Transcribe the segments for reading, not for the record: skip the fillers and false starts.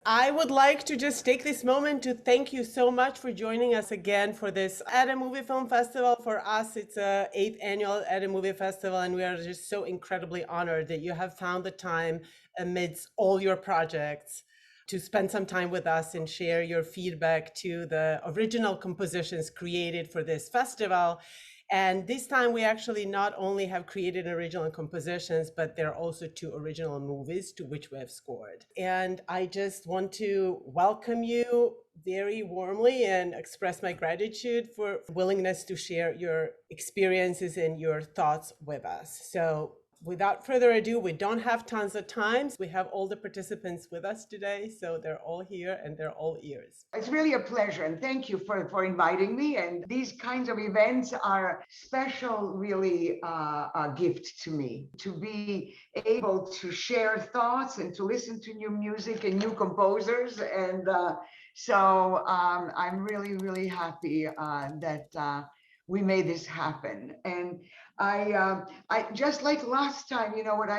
I would like to just take this moment to thank you so much for joining us again for this AddAmovie Film Festival. For us, it's a 8th annual AddAmovie Festival, and we are just so incredibly honored that you have found the time amidst all your projects to spend some time with us and share your feedback to the original compositions created for this festival. And this time we actually not only have created original compositions, but there are also 2 original movies to which we have scored. And I just want to welcome you very warmly and express my gratitude for willingness to share your experiences and your thoughts with us. So without further ado, we don't have tons of time. We have all the participants with us today, so they're all here and they're all ears. It's really a pleasure, and thank you for inviting me. And these kinds of events are special, really, a gift to me, to be able to share thoughts and to listen to new music and new composers. And so I'm really, really happy that we made this happen. And I just like last time, you know what,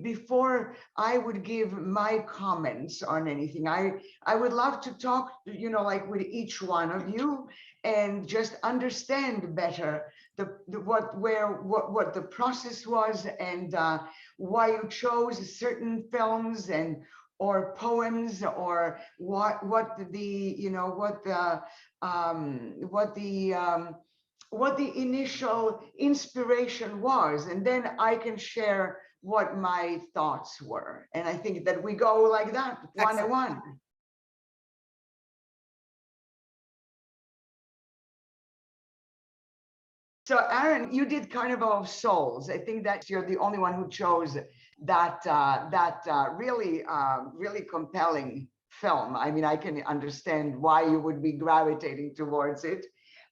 before I would give my comments on anything, I would love to talk, you know, like with each one of you and just understand better what the process was, and why you chose certain films and or poems, or what the you know what the initial inspiration was, and then I can share what my thoughts were. And I think that we go like that, one on one. So Aaron, you did Carnival of Souls. I think that you're the only one who chose that really compelling film. I mean, I can understand why you would be gravitating towards it.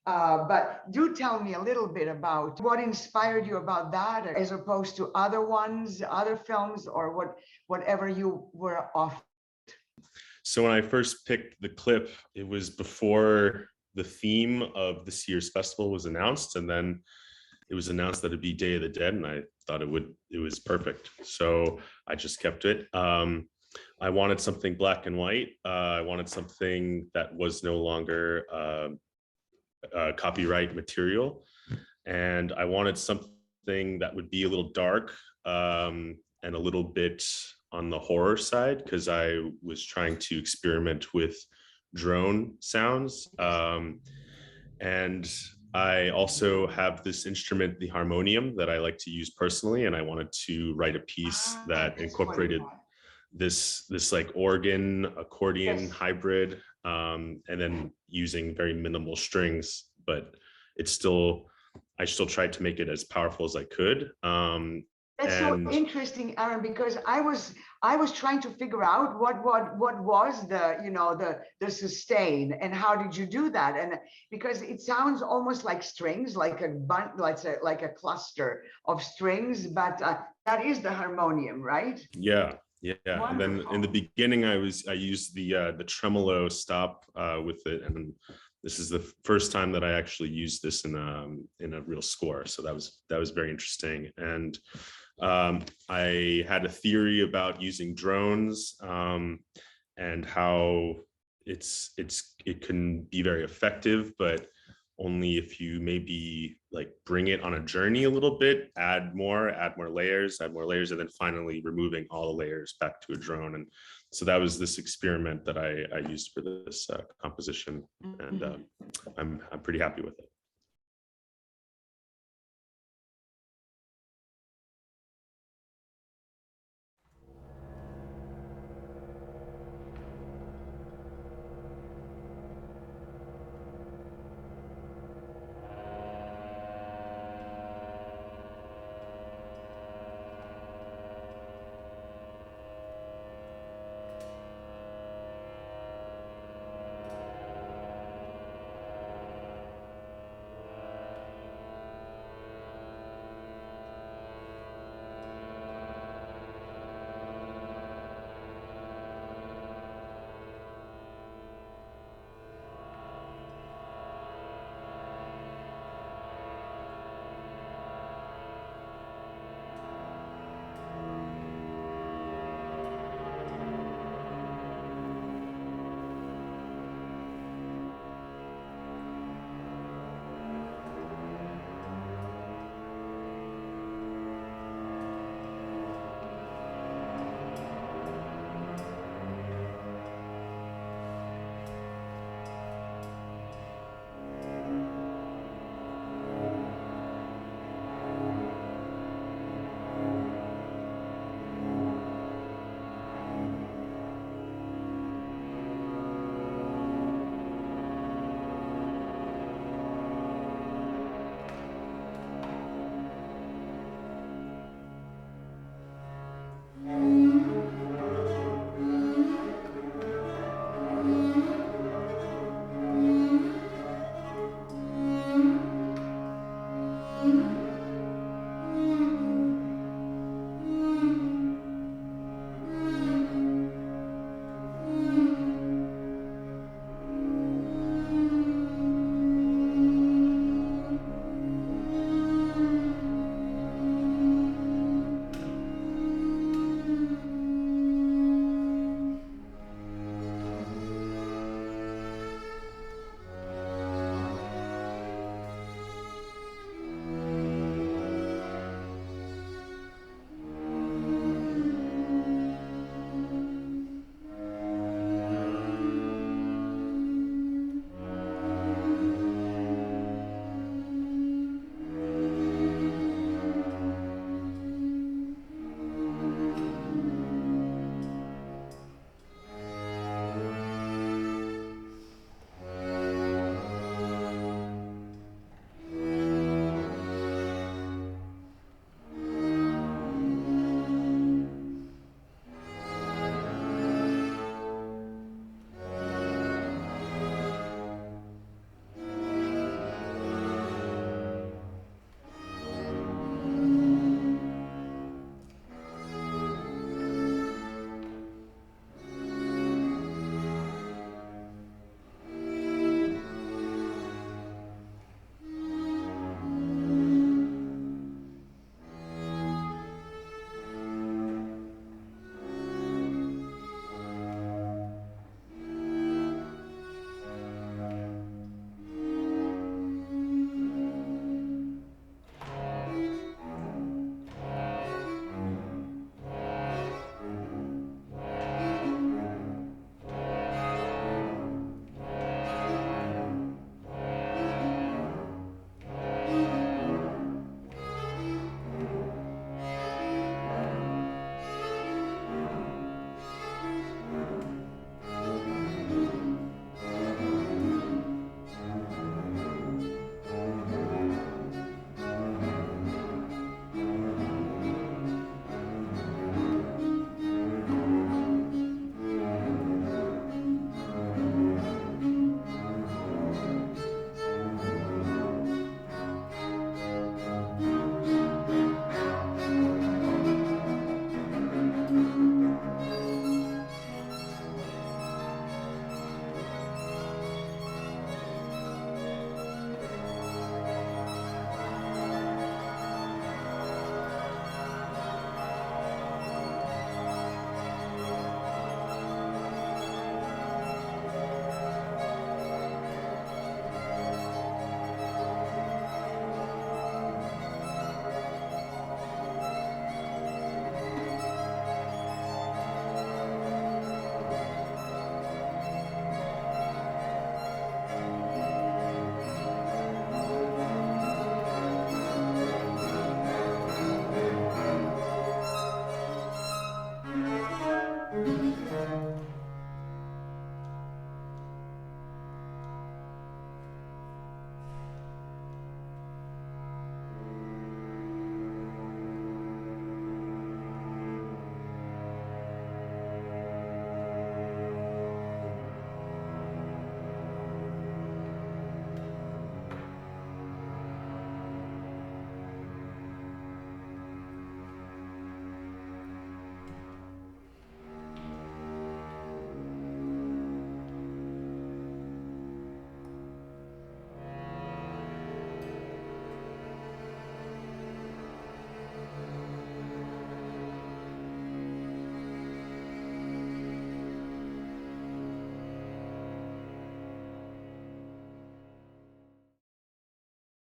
But do tell me a little bit about what inspired you about that, as opposed to other ones, other films, or whatever you were off. So when I first picked the clip, it was before the theme of this year's festival was announced, and then it was announced that it'd be Day of the Dead, and I thought it was perfect. So I just kept it. I wanted something black and white. I wanted something that was no longer copyright material, and I wanted something that would be a little dark and a little bit on the horror side, because I was trying to experiment with drone sounds, and I also have this instrument, the harmonium, that I like to use personally, and I wanted to write a piece that incorporated this like organ accordion hybrid, and then using very minimal strings, but I still tried to make it as powerful as I could. That's so interesting, Aaron, because I was trying to figure out what was the sustain, and how did you do that? And because it sounds almost like strings, like a cluster of strings, but that is the harmonium, right? Yeah. Wonderful. And then in the beginning, I used the tremolo stop with it, and this is the first time that I actually used this in a real score. So that was very interesting. And I had a theory about using drones, and how it can be very effective, but only if you maybe like bring it on a journey a little bit, add more layers, and then finally removing all the layers back to a drone. And so that was this experiment that I used for this composition, and I'm pretty happy with it.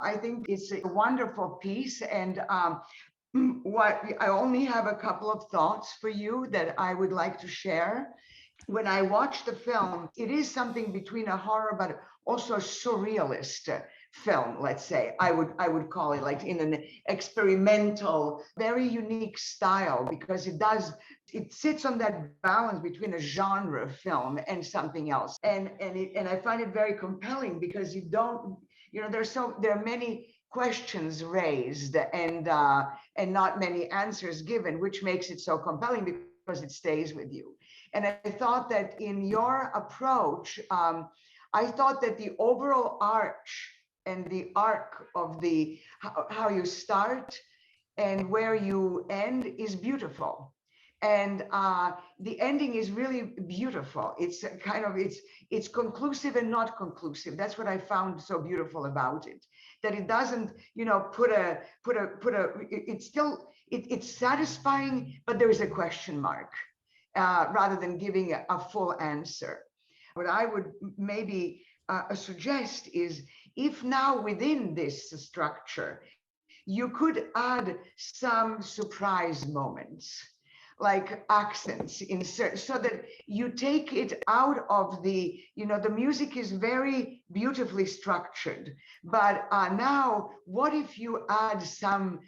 I think it's a wonderful piece. And what I only have a couple of thoughts for you that I would like to share. When I watched the film, it is something between a horror, but also a surrealist film, let's say. I would call it, like, in an experimental, very unique style, because it sits on that balance between a genre film and something else. And I find it very compelling because you don't, there are many questions raised and not many answers given, which makes it so compelling because it stays with you. And I thought that in your approach, I thought that the overall arch and the arc of how you start and where you end is beautiful. And the ending is really beautiful. It's kind of, it's conclusive and not conclusive. That's what I found so beautiful about it. That it doesn't, it's satisfying, but there is a question mark rather than giving a full answer. What I would maybe suggest is, if now within this structure, you could add some surprise moments, like accents insert, so that you take it out of the music is very beautifully structured, but now what if you add some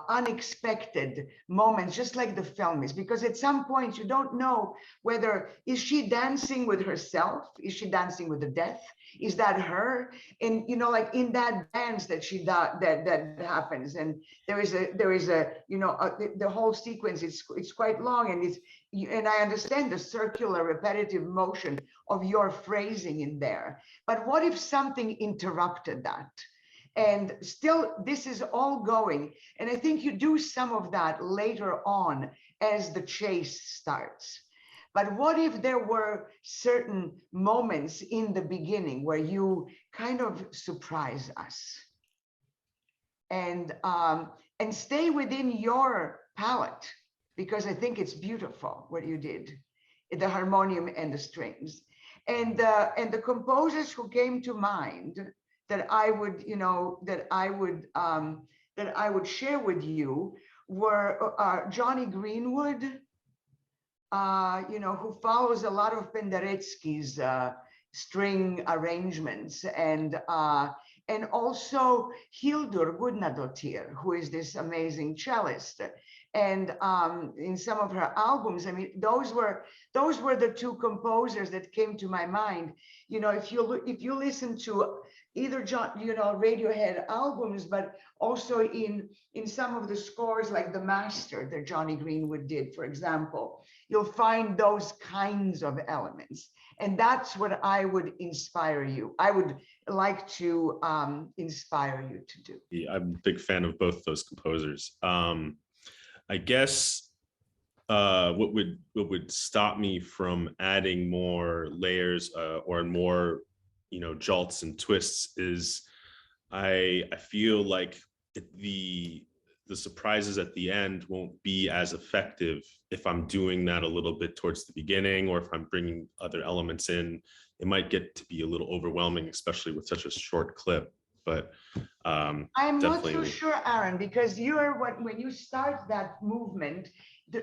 unexpected moments, just like the film is, because at some point you don't know whether, is she dancing with herself, is she dancing with the death, is that her? And like in that dance that she that happens, and there is a the whole sequence, it's quite long, and I understand the circular repetitive motion of your phrasing in there, but what if something interrupted that? And still, this is all going. And I think you do some of that later on as the chase starts. But what if there were certain moments in the beginning where you kind of surprise us and stay within your palette? Because I think it's beautiful what you did, the harmonium and the strings. And the composers who came to mind that I would share with you were Johnny Greenwood, who follows a lot of Penderecki's string arrangements, and also Hildur Gudnadottir, who is this amazing cellist. And in some of her albums, I mean, those were the two composers that came to my mind. If you listen to either Radiohead albums, but also in some of the scores like The Master that Johnny Greenwood did, for example, you'll find those kinds of elements. And that's what I would inspire you. I would like to inspire you to do. Yeah, I'm a big fan of both those composers. I guess what would stop me from adding more layers or more jolts and twists is I feel like the surprises at the end won't be as effective if I'm doing that a little bit towards the beginning, or if I'm bringing other elements in. It might get to be a little overwhelming, especially with such a short clip. But I'm not so sure, Aaron, because when you start that movement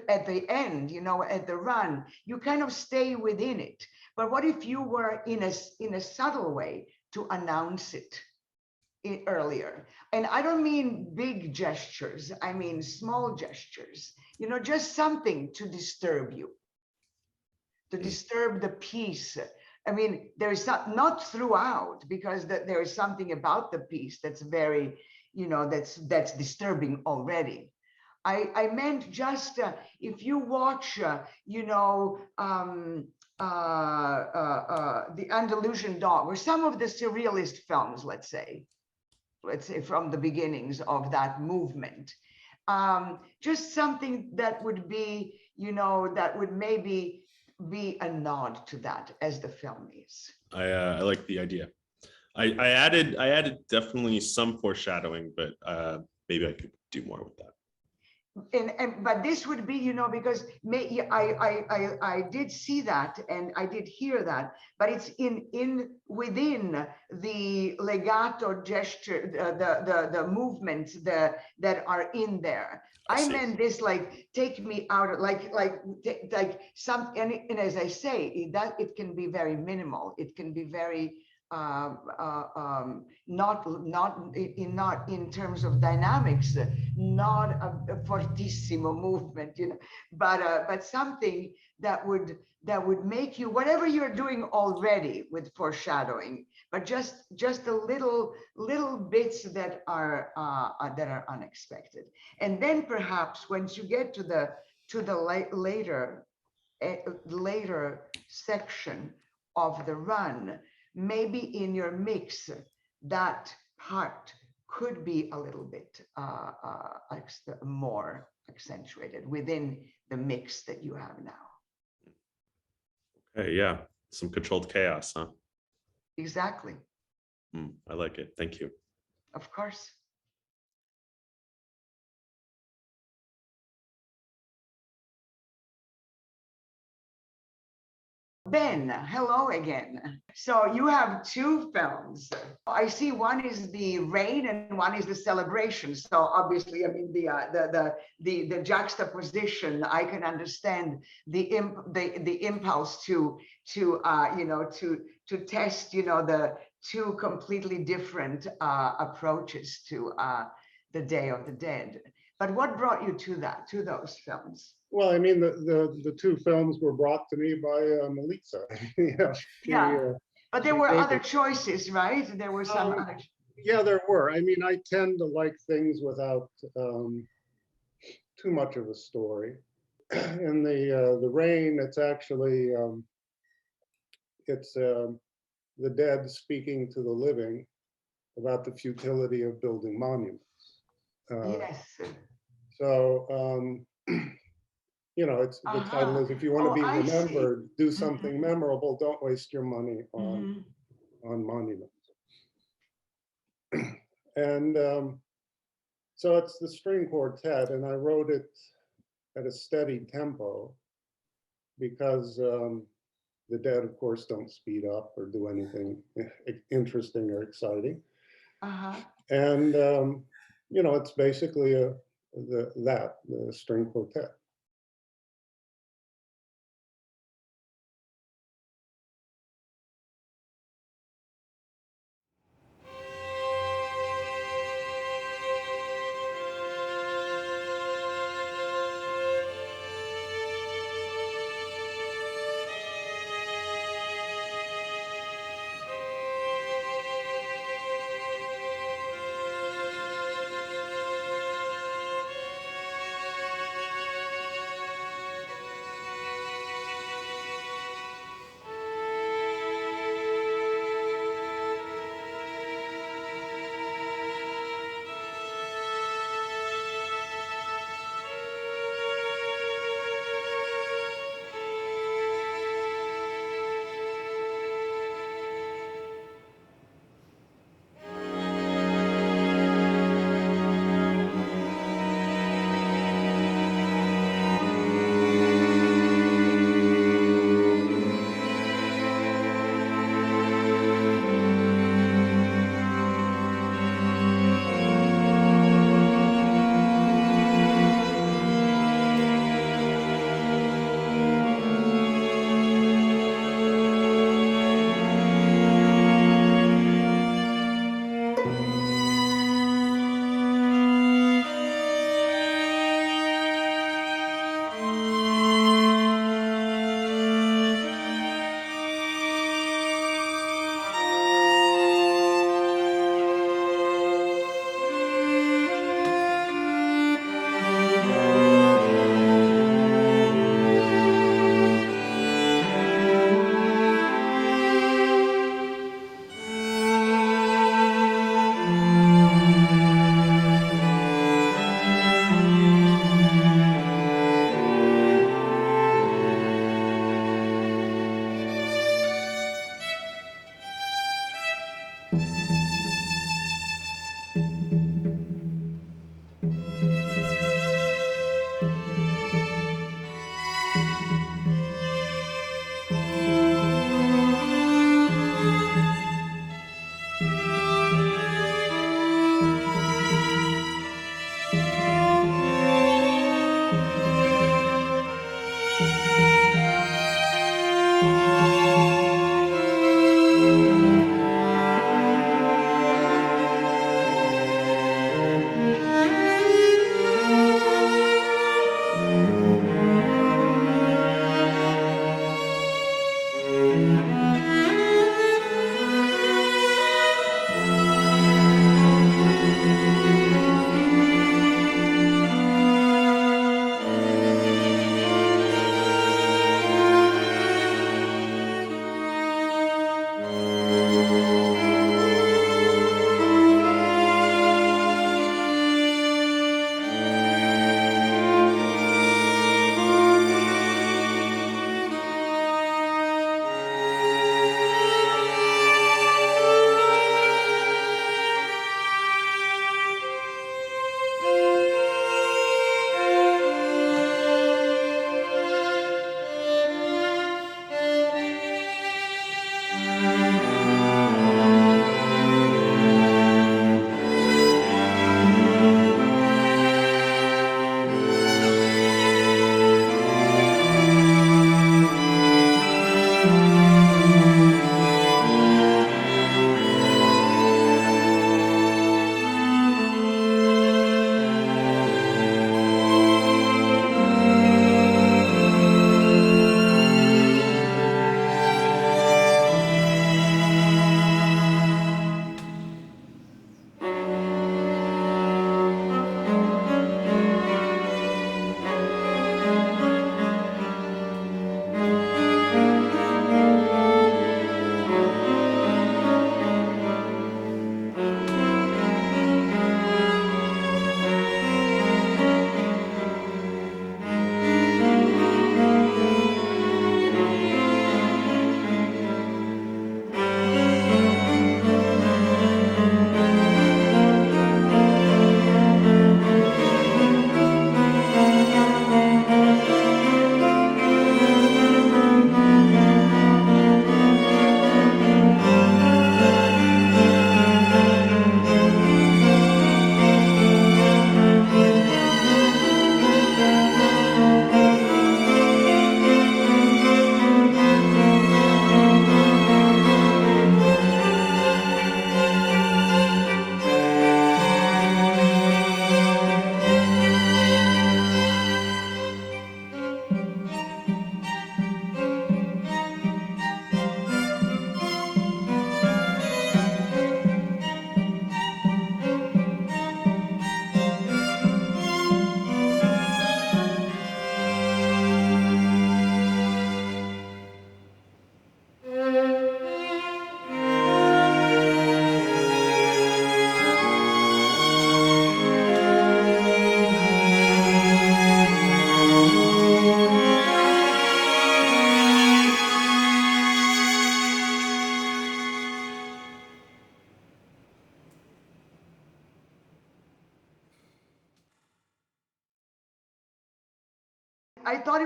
at the end, at the run, you kind of stay within it. But what if you were in a subtle way to announce it earlier? And I don't mean big gestures, I mean small gestures, just something to disturb you, to disturb the piece. I mean, there is not throughout, because there is something about the piece that's very, that's disturbing already. I meant just if you watch, the Andalusian Dog, or some of the surrealist films, let's say from the beginnings of that movement, just something that would be, that would maybe be a nod to that, as the film is. I like the idea. I added definitely some foreshadowing, but maybe I could do more with that. but this would be, because I did see that and I did hear that, but it's within the legato gesture, the movements that are in there. I meant this like take me out, like some, and as I say, that it can be very minimal. It can be very not in terms of dynamics, not a fortissimo movement, but something that would make you, whatever you're doing already with foreshadowing, but just a little bits that are unexpected. And then perhaps once you get to the later section of the run, maybe in your mix, that part could be a little bit more accentuated within the mix that you have now. Okay, yeah, some controlled chaos, huh? Exactly. I like it. Thank you. Of course. Ben, hello again. So you have two films. I see one is the rain and one is the celebration. So obviously, I mean the juxtaposition. I can understand the impulse to test the two completely different approaches to the Day of the Dead. But what brought you to those films? Well, I mean, the two films were brought to me by Melissa. But there were other choices, right? There were some other. Yeah, there were. I mean, I tend to like things without too much of a story. In the rain, it's actually it's the dead speaking to the living about the futility of building monuments. Yes. So. It's the title is, if you want to be remembered, do something memorable. Don't waste your money on monuments. And so it's the string quartet, and I wrote it at a steady tempo because the dead, of course, don't speed up or do anything interesting or exciting. And it's basically the string quartet.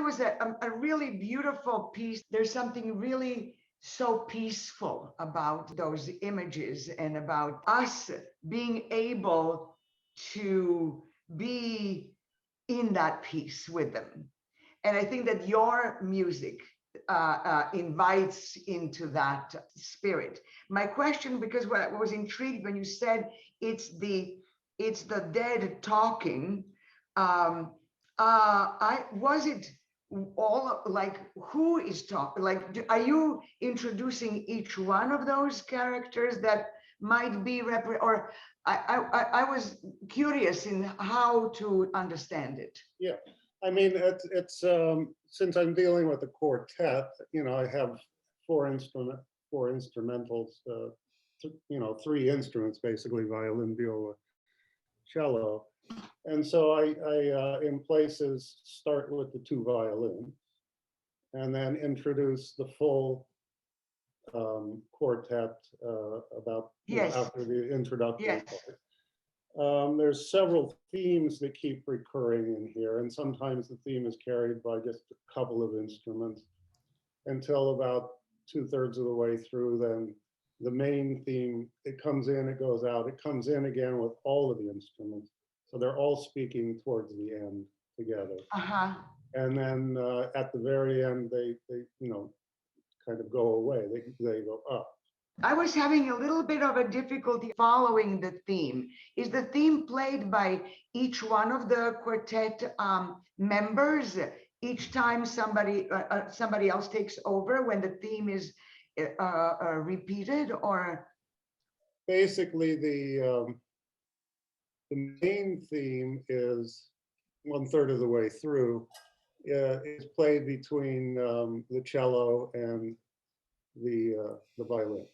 was a really beautiful piece. There's something really so peaceful about those images and about us being able to be in that peace with them. And I think that your music invites into that spirit. My question, because what I was intrigued when you said it's the dead talking. Was it all like, who is talking? Like, are you introducing each one of those characters that might be or I was curious in how to understand it. Yeah, I mean, it's since I'm dealing with a quartet, you know, I have four instrumentals, you know, three instruments basically: violin, viola, cello. And so I in places start with the two violins and then introduce the full quartet about Yes. after the introductory Yes. part. There's several themes that keep recurring in here, and sometimes the theme is carried by just a couple of instruments until about 2/3 of the way through. Then the main theme, it comes in, it goes out, it comes in again with all of the instruments. So they're all speaking towards the end together. Uh-huh. And then at the very end, they you know, kind of go away. They go up. I was having a little bit of a difficulty following the theme. Is the theme played by each one of the quartet members each time somebody else takes over when the theme is repeated, or? Basically, the main theme is 1/3 of the way through. It's played between the cello and the violin.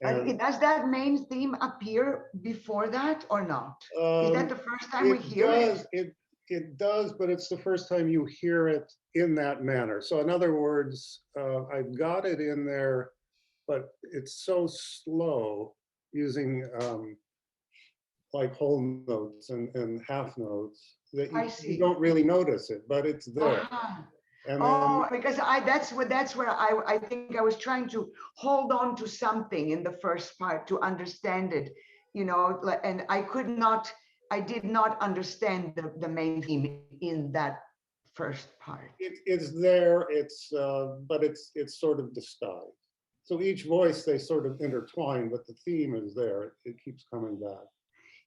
And, Does that main theme appear before that or not? Is that the first time we hear it? It does, but it's the first time you hear it in that manner. So in other words, I've got it in there, but it's so slow using like whole notes and half notes that you don't really notice it, but it's there. Uh-huh. And then, because that's where I think I was trying to hold on to something in the first part to understand it, you know, and I did not understand the main theme in that first part. It's there, but it's sort of disguised. So each voice, they sort of intertwine, but the theme is there. It keeps coming back.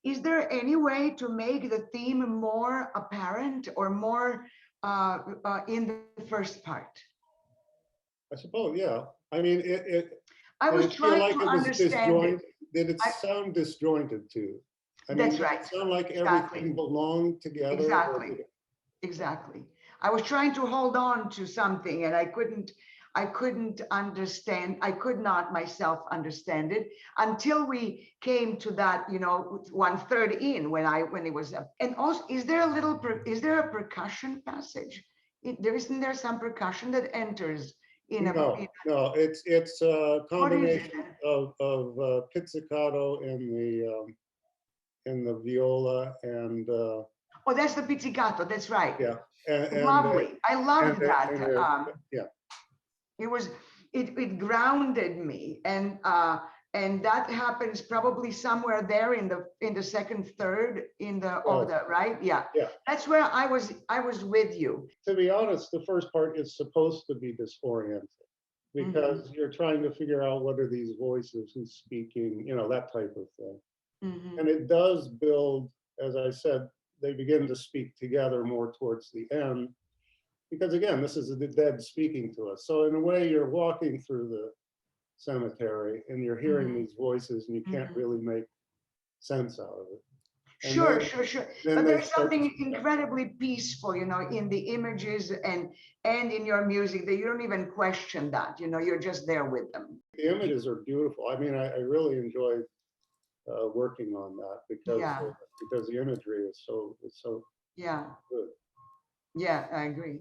Is there any way to make the theme more apparent or more in the first part? I suppose, yeah. I mean, I was trying to understand it. Did it sound disjointed too? I mean, That's right. Did it sound like everything belonged together? Exactly. I was trying to hold on to something and I couldn't understand. I could not myself understand it until we came to that, you know, 1/3 in when it was up. And also, is there a percussion passage? Isn't there some percussion that enters in a? No, it's a combination of pizzicato in the viola and. Oh, that's the pizzicato. That's right. Yeah. Lovely. I loved that. Yeah. It grounded me, and that happens probably somewhere there in the second third of the right. Yeah. That's where I was with you. To be honest, the first part is supposed to be disorienting because you're trying to figure out what are these voices, who's speaking, you know, that type of thing. And it does build, as I said, they begin to speak together more towards the end. Because again, this is the dead speaking to us. So in a way, you're walking through the cemetery and you're hearing these voices and you can't really make sense out of it. And sure. Then but there's something incredibly peaceful, you know, in the images and in your music that you don't even question that, you know, you're just there with them. The images are beautiful. I mean, I really enjoy working on that because the imagery is so good. Yeah, I agree.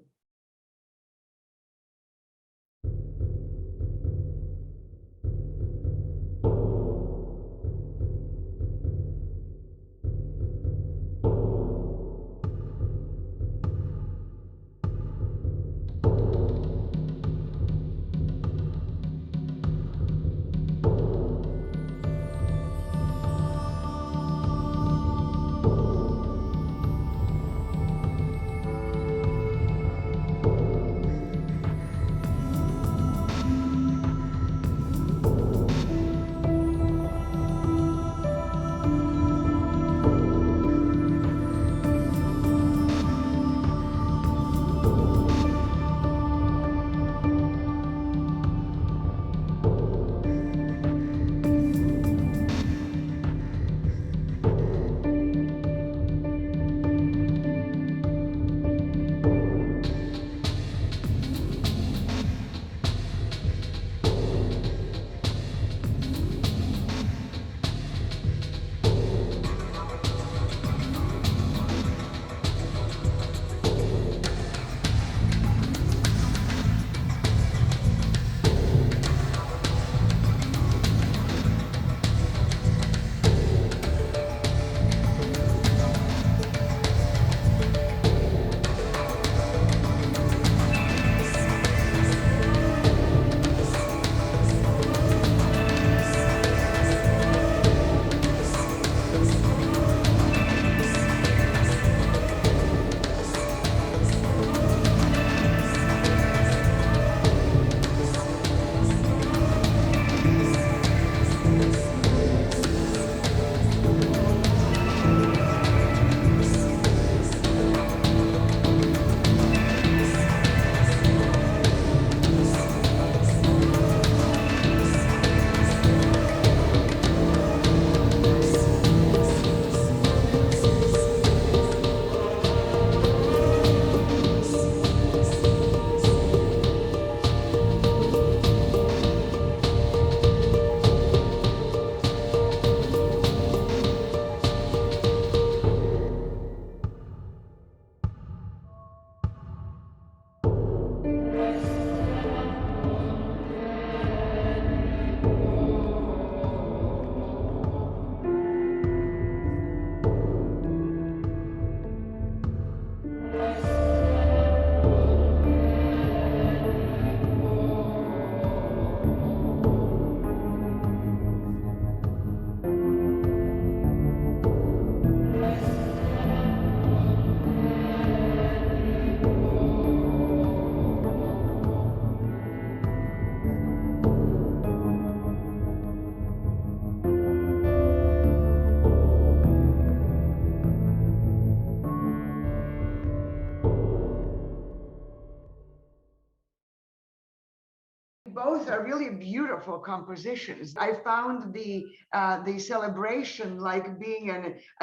both are really beautiful compositions. I found the celebration like being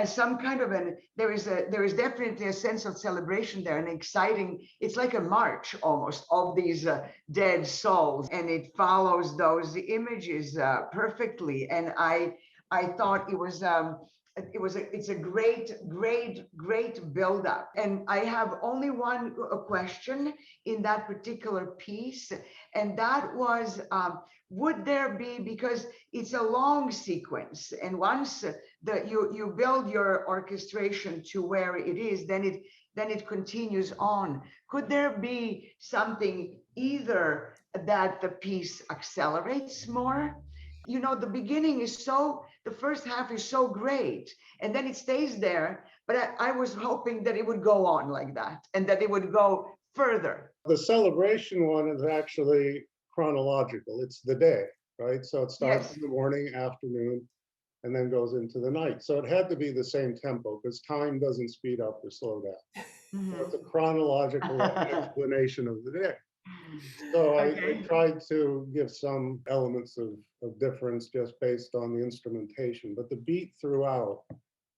some kind of there is definitely a sense of celebration there, and exciting. It's like a march almost of these dead souls, and it follows those images perfectly. And I thought it's a great build up. And I have only one question in that particular piece, and that was, would there be, because it's a long sequence, and once you build your orchestration to where it is, then it continues on. Could there be something either that the piece accelerates more? You know, the beginning is the first half is so great, and then it stays there. But I was hoping that it would go on like that, and that it would go further. The celebration one is actually chronological. It's the day, right? So it starts Yes. in the morning, afternoon, and then goes into the night. So it had to be the same tempo because time doesn't speed up or slow down. So it's a chronological explanation of the day. So I tried to give some elements of difference just based on the instrumentation, but the beat throughout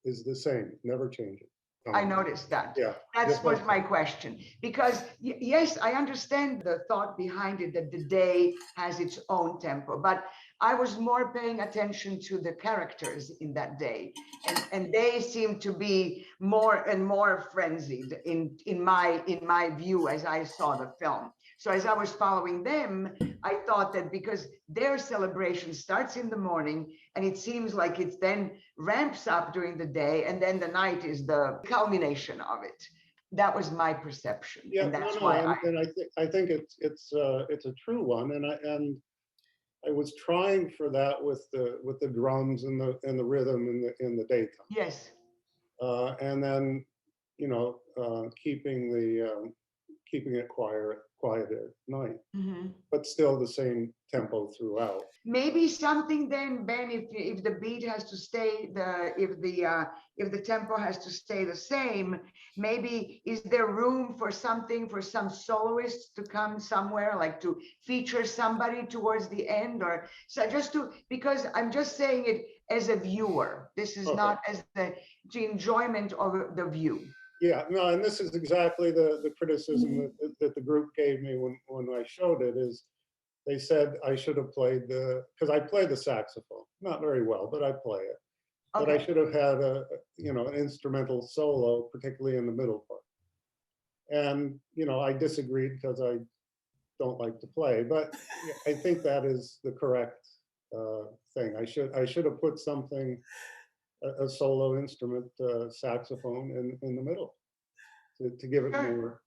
is the same, never changing. I noticed that. Yeah. That was my question. Because yes, I understand the thought behind it, that the day has its own tempo, but I was more paying attention to the characters in that day. And they seem to be more and more frenzied in my view as I saw the film. So as I was following them, I thought that because their celebration starts in the morning, and it seems like it then ramps up during the day, and then the night is the culmination of it. That was my perception. Yeah, and that's I think it's a true one, and I was trying for that with the drums and the rhythm in the daytime. Yes. And then, you know, keeping it quiet at night, but still the same tempo throughout. Maybe something then, Ben, if the beat has to stay, if the tempo has to stay the same, maybe is there room for some soloists to come somewhere, like to feature somebody towards the end, or so because I'm just saying it as a viewer. This is not as the enjoyment of the view. Yeah, no, and this is exactly the criticism that the group gave me when I showed it. Is they said I should have played because I play the saxophone, not very well, but I play it. But I should have had an instrumental solo, particularly in the middle part. And I disagreed because I don't like to play, but I think that is the correct thing. I should have put something, a solo instrument, saxophone in the middle to give it more.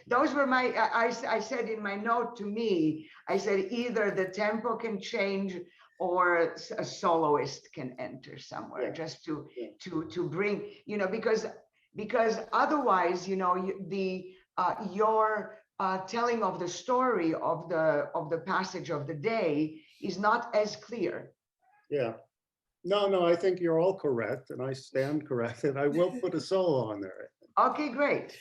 Those were my, I said in my note to me, I said either the tempo can change or a soloist can enter somewhere, just to bring, because otherwise, your telling of the story of the passage of the day is not as clear. Yeah. No, I think you're all correct, and I stand corrected. I will put a solo on there. Okay, great.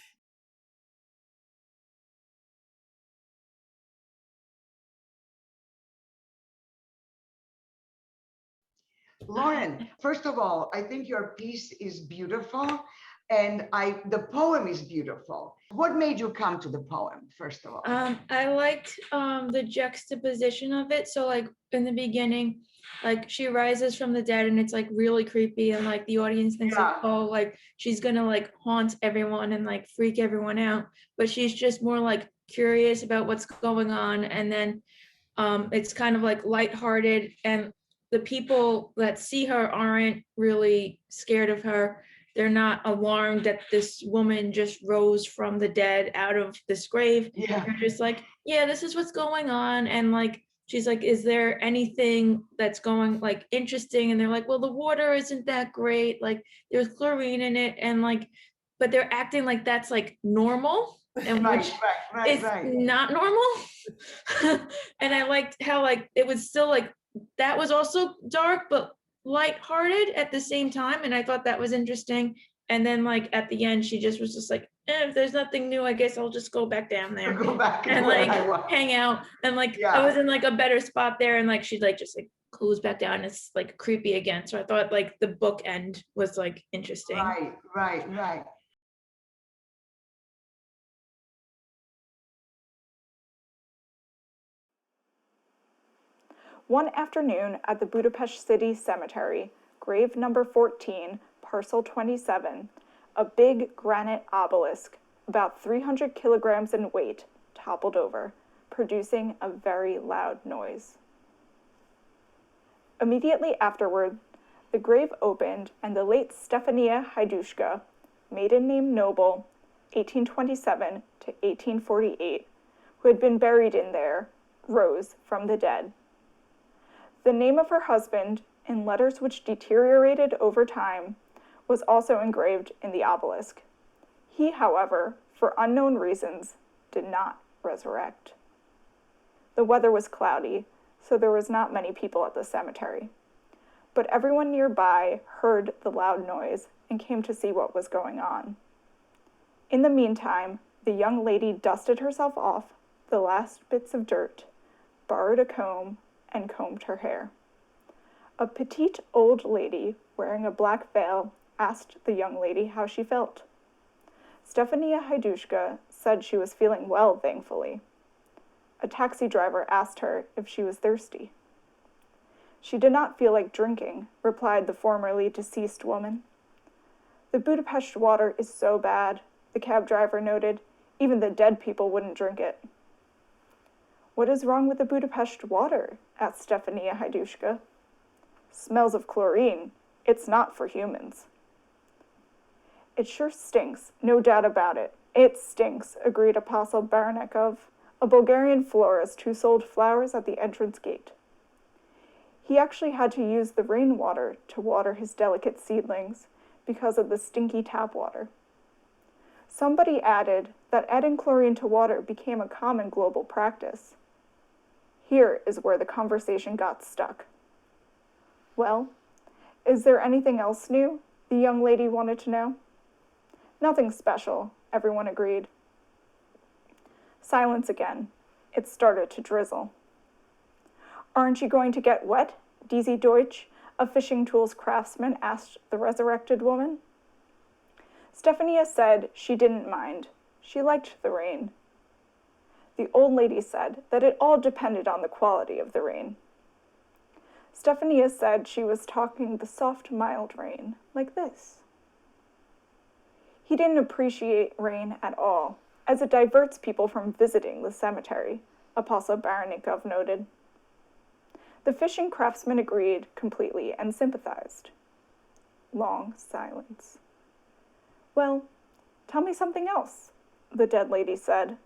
Lauren, first of all, I think your piece is beautiful, and the poem is beautiful. What made you come to the poem, first of all? I liked the juxtaposition of it. So like in the beginning, like she rises from the dead and it's like really creepy, and like the audience thinks like, oh, like she's gonna like haunt everyone and like freak everyone out, but she's just more like curious about what's going on. And then it's kind of like lighthearted, and the people that see her aren't really scared of her. They're not alarmed that this woman just rose from the dead out of this grave. Yeah. They're just like, yeah, this is what's going on. And like, she's like, is there anything that's going like interesting? And they're like, well, the water isn't that great. Like there's chlorine in it. And like, but they're acting like that's like normal. And which is not normal. And I liked how like, it was still like, that was also dark, but lighthearted at the same time, and I thought that was interesting. And then like at the end, she just was just like, if there's nothing new, I guess I'll just go back down there Go back and where like I was. hang out. And like I Yeah. was in like a better spot there, and like she'd like just like close back down. It's like creepy again. So I thought like the book end was like interesting. Right. One afternoon at the Budapest City Cemetery, grave number 14, parcel 27, a big granite obelisk, about 300 kilograms in weight, toppled over, producing a very loud noise. Immediately afterward, the grave opened and the late Stefania Hajduszka, maiden name Noble, 1827 to 1848, who had been buried in there, rose from the dead. The name of her husband, in letters which deteriorated over time, was also engraved in the obelisk. He, however, for unknown reasons, did not resurrect. The weather was cloudy, so there was not many people at the cemetery. But everyone nearby heard the loud noise and came to see what was going on. In the meantime, the young lady dusted herself off the last bits of dirt, borrowed a comb, and combed her hair. A petite old lady wearing a black veil asked the young lady how she felt. Stefania Hajduszka said she was feeling well, thankfully. A taxi driver asked her if she was thirsty. She did not feel like drinking, replied the formerly deceased woman. The Budapest water is so bad, the cab driver noted, even the dead people wouldn't drink it. What is wrong with the Budapest water? Asked Stefania Hajduszka. Smells of chlorine. It's not for humans. It sure stinks, no doubt about it. It stinks, agreed Apostle Baranikov, a Bulgarian florist who sold flowers at the entrance gate. He actually had to use the rainwater to water his delicate seedlings because of the stinky tap water. Somebody added that adding chlorine to water became a common global practice. Here is where the conversation got stuck. Well, is there anything else new? The young lady wanted to know. Nothing special, everyone agreed. Silence again. It started to drizzle. Aren't you going to get wet? Diese Deutsch, a fishing tools craftsman, asked the resurrected woman. Stefania said she didn't mind. She liked the rain. The old lady said that it all depended on the quality of the rain. Stefania said she was talking the soft, mild rain, like this. He didn't appreciate rain at all, as it diverts people from visiting the cemetery, Apostle Baranikov noted. The fishing craftsman agreed completely and sympathized. Long silence. Well, tell me something else, the dead lady said.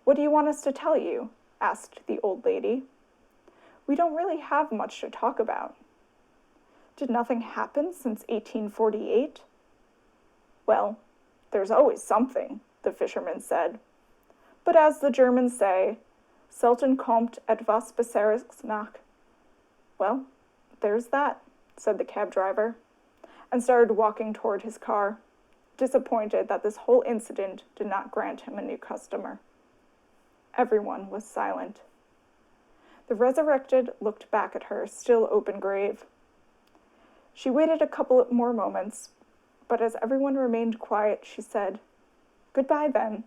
What do you want us to tell you? Asked the old lady. We don't really have much to talk about. Did nothing happen since 1848? Well, there's always something, the fisherman said. But as the Germans say, selten kommt etwas Besseres nach. Well, there's that, said the cab driver, and started walking toward his car, disappointed that this whole incident did not grant him a new customer. Everyone was silent. The resurrected looked back at her still open grave. She waited a couple more moments, but as everyone remained quiet, she said, "Goodbye then,"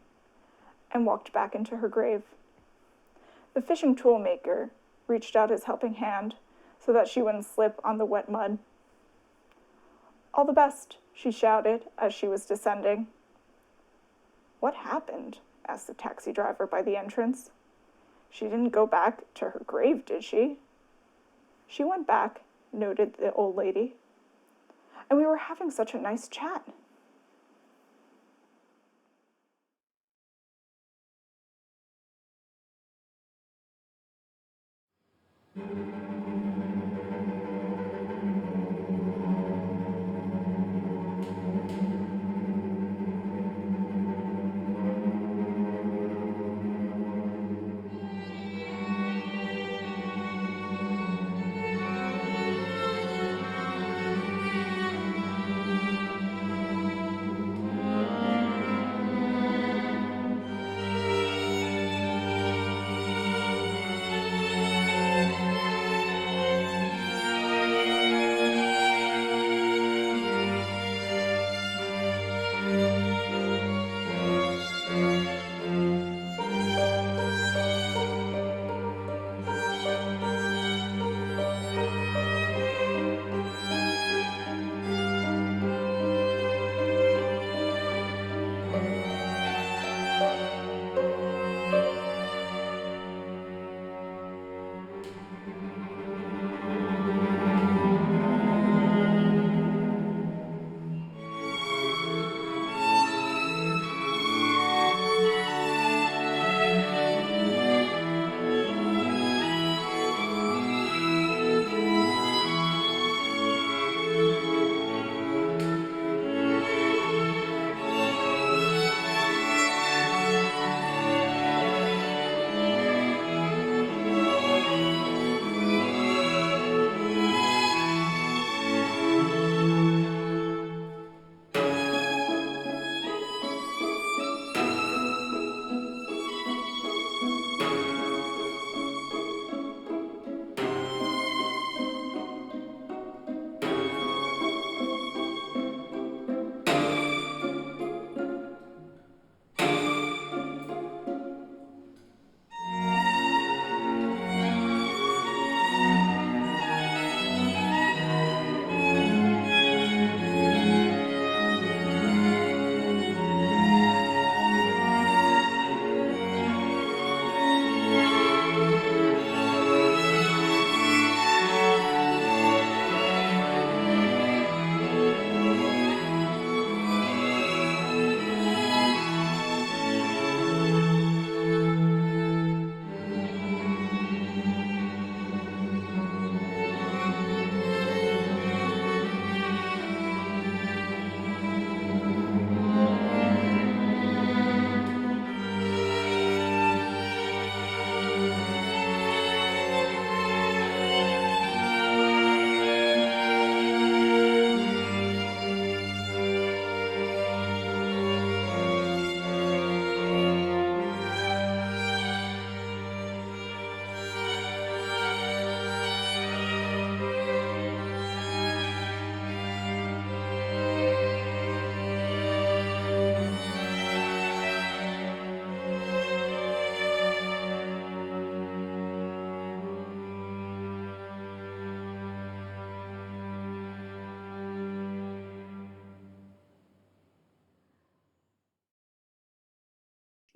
and walked back into her grave. The fishing tool maker reached out his helping hand so that she wouldn't slip on the wet mud. All the best, she shouted as she was descending. What happened? Asked the taxi driver by the entrance. She didn't go back to her grave, did she? She went back, noted the old lady. And we were having such a nice chat.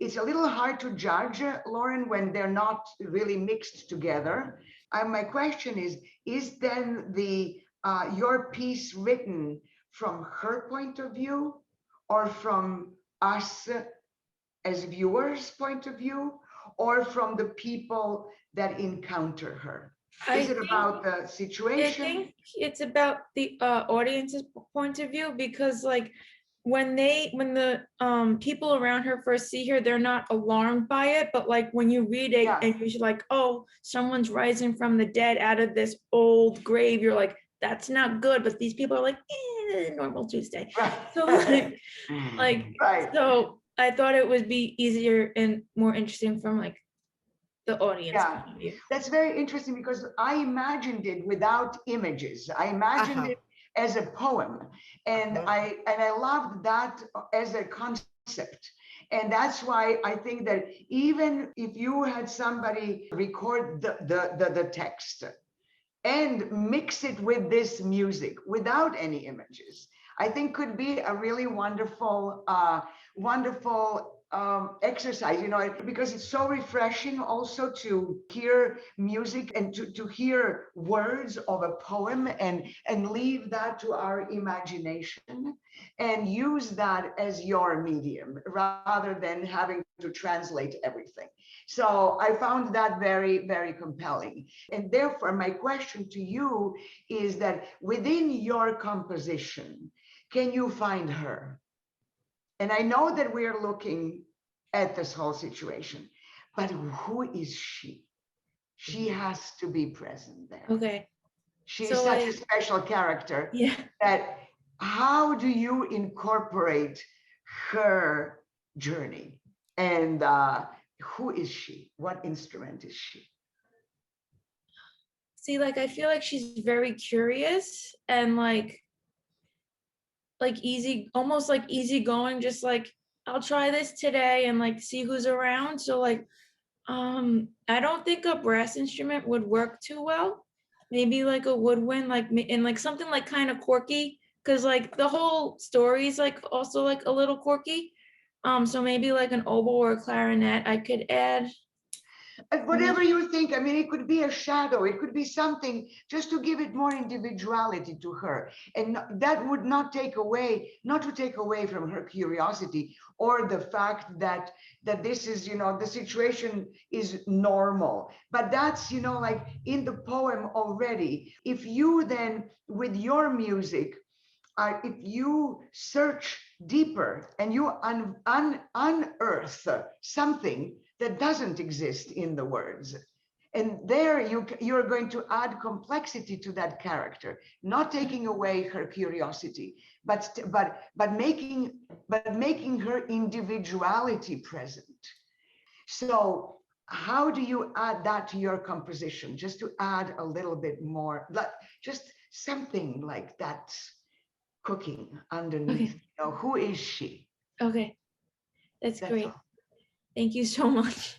it's a little hard to judge, Lauren, when they're not really mixed together. My question is then your piece written from her point of view or from us as viewers' point of view, or from the people that encounter her? Is it about the situation? I think it's about the audience's point of view, because like when the people around her first see her, they're not alarmed by it, but like when you read it and you're like, oh, someone's rising from the dead out of this old grave, you're like, that's not good, but these people are like, normal Tuesday. Right. So like so I thought it would be easier and more interesting from like the audience point of view. That's very interesting, because I imagined it without images. I imagined it as a poem, and I loved that as a concept. And that's why I think that even if you had somebody record the text and mix it with this music without any images, I think could be a really wonderful exercise, because it's so refreshing also to hear music and to hear words of a poem and leave that to our imagination and use that as your medium rather than having to translate everything. So I found that very, very compelling. And therefore, my question to you is that within your composition, can you find her? And I know that we're looking at this whole situation, but who is she? She has to be present there. Okay. She's such a special character that how do you incorporate her journey? And who is she? What instrument is she? See, like, I feel like she's very curious and like easy, almost like easygoing, just like, I'll try this today and like see who's around. So like, I don't think a brass instrument would work too well. Maybe like a woodwind, like, and like something like kind of quirky, because like the whole story is like also like a little quirky. So maybe like an oboe or a clarinet I could add. Whatever you think. I mean, it could be a shadow, it could be something just to give it more individuality to her. And that would not take away from her curiosity or the fact that this is, the situation is normal. But that's, like in the poem already. If you then, with your music, if you search deeper and you unearth something that doesn't exist in the words, and there you're going to add complexity to that character, not taking away her curiosity, but making her individuality present. So how do you add that to your composition? Just to add a little bit more, like just something like that cooking underneath. Who is she? Okay, that's great. All. Thank you so much.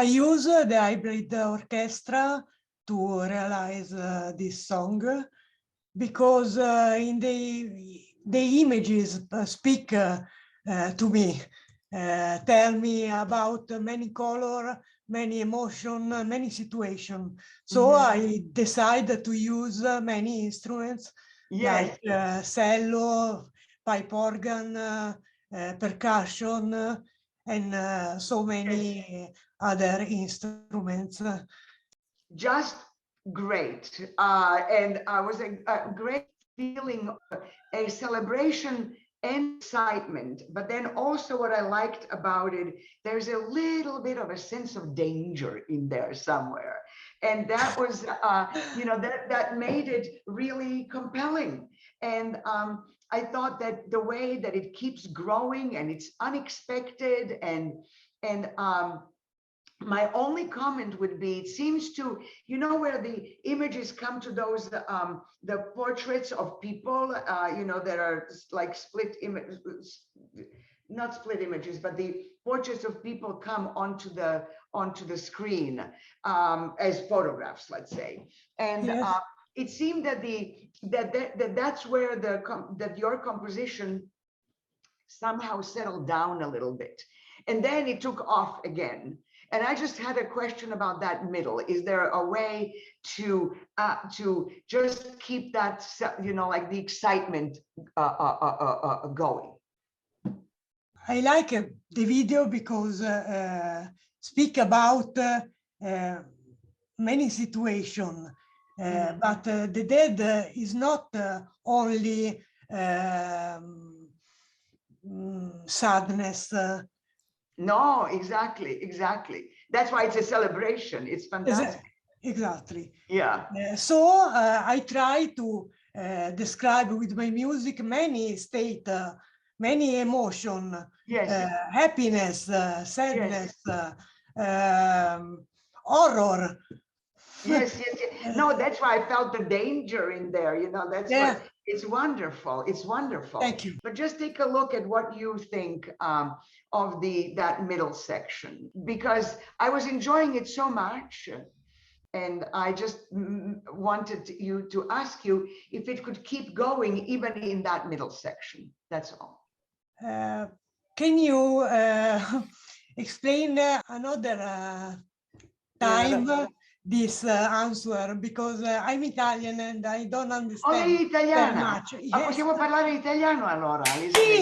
use the hybrid orchestra to realize this song because in the images speak to me, tell me about many color, many emotion, many situation. So I decided to use many instruments like cello, pipe organ, percussion, and so many other instruments. Just great. And I was a great feeling, a celebration and excitement. But then also what I liked about it, there's a little bit of a sense of danger in there somewhere. And that was, that made it really compelling. And I thought that the way that it keeps growing and it's unexpected and my only comment would be, it seems to, where the images come to those, the portraits of people, that are like split images, not split images, but the portraits of people come onto the screen as photographs, let's say. And it seemed that that's where that your composition somehow settled down a little bit. And then it took off again. And I just had a question about that middle. Is there a way to just keep that, like the excitement going? I like the video because speak about many situations, but the dead is not only sadness. No, exactly. That's why it's a celebration. It's fantastic. Exactly. Yeah. So I try to describe with my music many state, many emotion, happiness, sadness, horror. Yes. No, that's why I felt the danger in there. That's what, it's wonderful. It's wonderful. Thank you. But just take a look at what you think of that middle section, because I was enjoying it so much. And I just wanted to ask you if it could keep going even in that middle section. That's all. Can you explain another time this answer, because I'm Italian and I don't understand. Oh, lei è italiana? Much. Ma possiamo parlare italiano allora? Sì.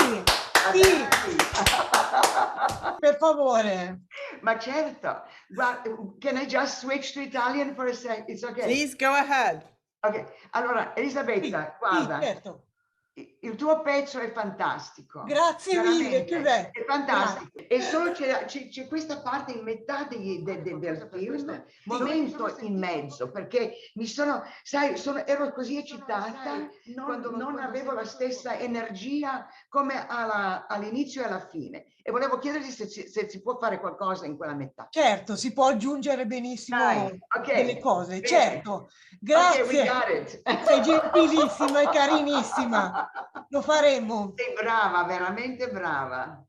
Per favore. Ma certo. Can I just switch to Italian for a sec? It's okay. Please go ahead. Ok, allora Elisabetta, guarda. Certo. Il tuo pezzo è fantastico. Grazie mille, che bello. È fantastico. E solo c'è questa parte in metà del film, momento in mezzo, perché ero così eccitata, non avevo la stessa energia come all'inizio e alla fine. E volevo chiederti se si può fare qualcosa in quella metà. Certo, si può aggiungere benissimo delle cose, bene. Certo. Grazie. Okay, we got it. Sei gentilissima e carinissima. Lo faremo. Sei brava, veramente brava.